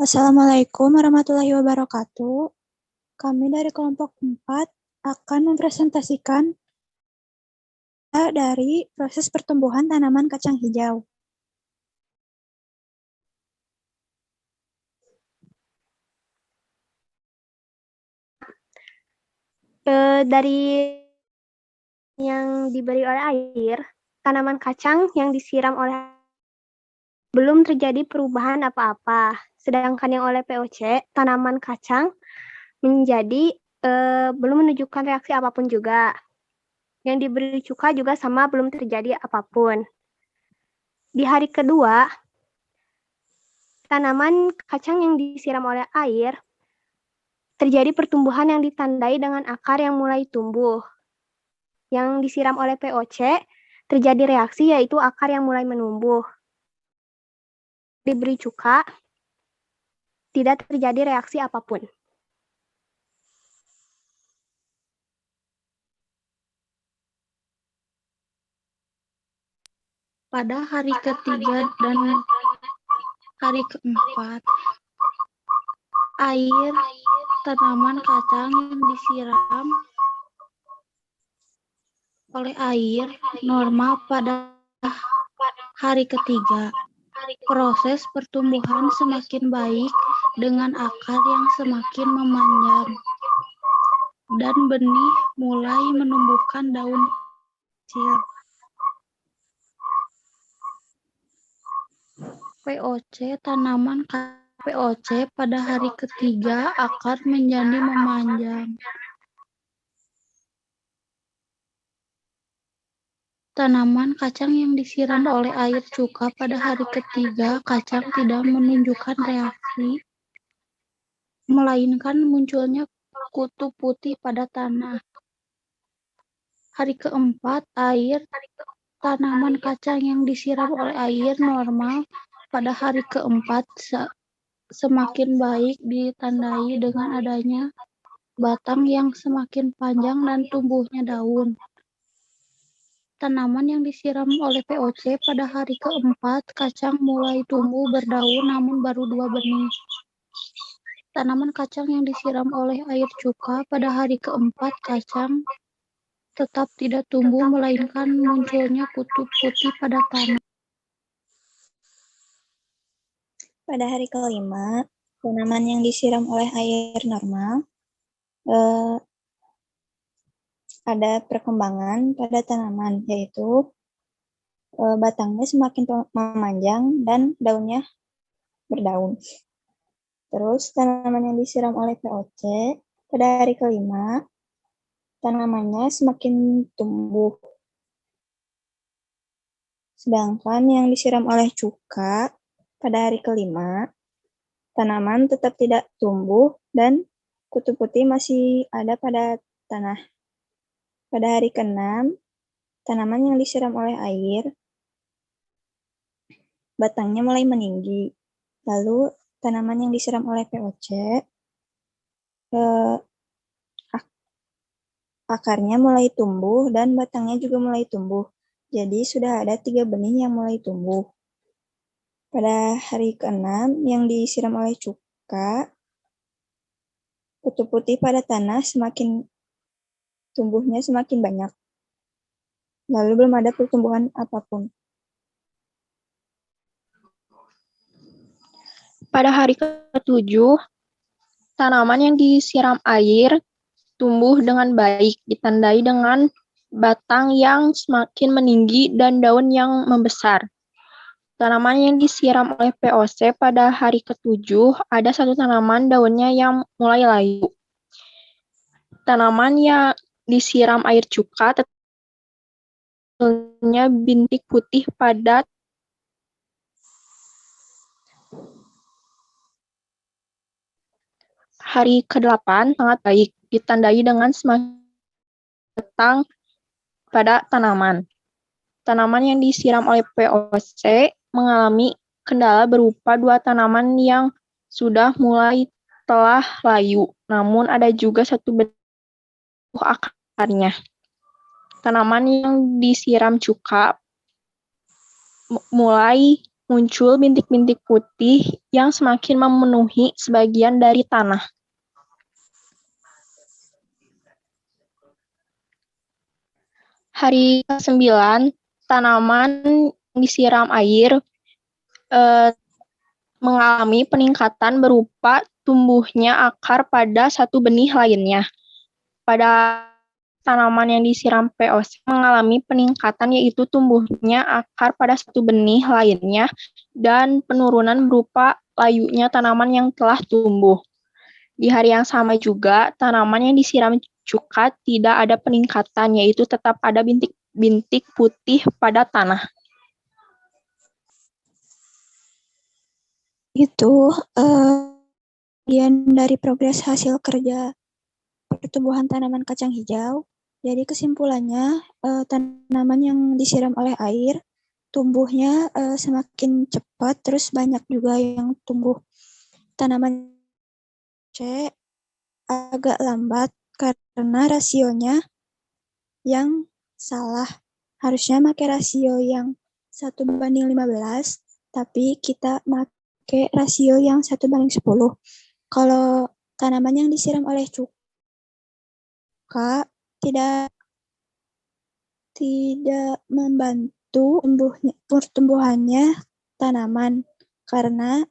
Assalamualaikum warahmatullahi wabarakatuh. Kami dari kelompok 4 akan mempresentasikan dari proses pertumbuhan tanaman kacang hijau. Dari yang diberi oleh air, tanaman kacang yang disiram oleh belum terjadi perubahan apa-apa. Sedangkan yang oleh POC, tanaman kacang menjadi belum menunjukkan reaksi apapun juga. Yang diberi cuka juga sama, belum terjadi apapun. Di hari kedua, tanaman kacang yang disiram oleh air terjadi pertumbuhan yang ditandai dengan akar yang mulai tumbuh. Yang disiram oleh POC terjadi reaksi, yaitu akar yang mulai menumbuh. Diberi cuka, tidak terjadi reaksi apapun. Pada hari ketiga dan hari keempat, air tanaman kacang yang disiram oleh air normal pada hari ketiga. Proses pertumbuhan semakin baik dengan akar yang semakin memanjang dan benih mulai menumbuhkan daun kecil. POC tanaman POC pada hari ketiga akar menjadi memanjang. Tanaman kacang yang disiram oleh air cuka pada hari ketiga, kacang tidak menunjukkan reaksi, melainkan munculnya kutu putih pada tanah. Hari keempat, air tanaman kacang yang disiram oleh air normal pada hari keempat semakin baik ditandai dengan adanya batang yang semakin panjang dan tumbuhnya daun. Tanaman yang disiram oleh POC pada hari keempat, kacang mulai tumbuh berdaun namun baru 2 benih. Tanaman kacang yang disiram oleh air cuka pada hari keempat, kacang tetap tidak tumbuh melainkan munculnya kutu putih pada tanah. Pada hari kelima, tanaman yang disiram oleh air normal ada perkembangan pada tanaman, yaitu batangnya semakin memanjang dan daunnya berdaun. Terus tanaman yang disiram oleh POC pada hari kelima, tanamannya semakin tumbuh. Sedangkan yang disiram oleh cuka pada hari kelima, tanaman tetap tidak tumbuh dan kutu putih masih ada pada tanah. Pada hari ke-6, tanaman yang disiram oleh air, batangnya mulai meninggi. Lalu tanaman yang disiram oleh POC, akarnya mulai tumbuh dan batangnya juga mulai tumbuh. Jadi sudah ada 3 benih yang mulai tumbuh. Pada hari ke-6 yang disiram oleh cuka, kutu putih pada tanah tumbuhnya semakin banyak. Lalu belum ada pertumbuhan apapun. Pada hari ke-7, tanaman yang disiram air tumbuh dengan baik, ditandai dengan batang yang semakin meninggi dan daun yang membesar. Tanaman yang disiram oleh POC pada hari ke-7, ada satu tanaman daunnya yang mulai layu. Tanaman yang disiram air cuka tetapnya bintik putih pada hari ke-8 sangat baik, ditandai dengan semakin batang pada tanaman. Tanaman yang disiram oleh POC mengalami kendala berupa 2 tanaman yang sudah mulai telah layu, namun ada juga 1 bentuk akarnya. Tanaman yang disiram cuka mulai muncul bintik-bintik putih yang semakin memenuhi sebagian dari tanah. Hari ke-9, tanaman yang disiram air mengalami peningkatan berupa tumbuhnya akar pada satu benih lainnya. Pada tanaman yang disiram POC mengalami peningkatan yaitu tumbuhnya akar pada satu benih lainnya dan penurunan berupa layunya tanaman yang telah tumbuh. Di hari yang sama juga, tanaman yang disiram cuka tidak ada peningkatan, yaitu tetap ada bintik-bintik putih pada tanah. Itu bagian dari progres hasil kerja pertumbuhan tanaman kacang hijau. Jadi kesimpulannya, tanaman yang disiram oleh air tumbuhnya semakin cepat, terus banyak juga yang tumbuh. Tanaman C agak lambat karena rasionya yang salah. Harusnya pakai rasio yang 1:15, tapi kita pakai rasio yang 1:10. Kalau tanaman yang disiram oleh cuka tidak membantu pertumbuhannya tanaman karena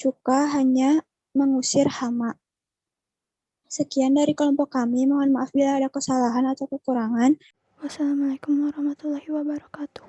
cuka hanya mengusir hama. Sekian dari kelompok kami. Mohon maaf bila ada kesalahan atau kekurangan. Wassalamualaikum warahmatullahi wabarakatuh.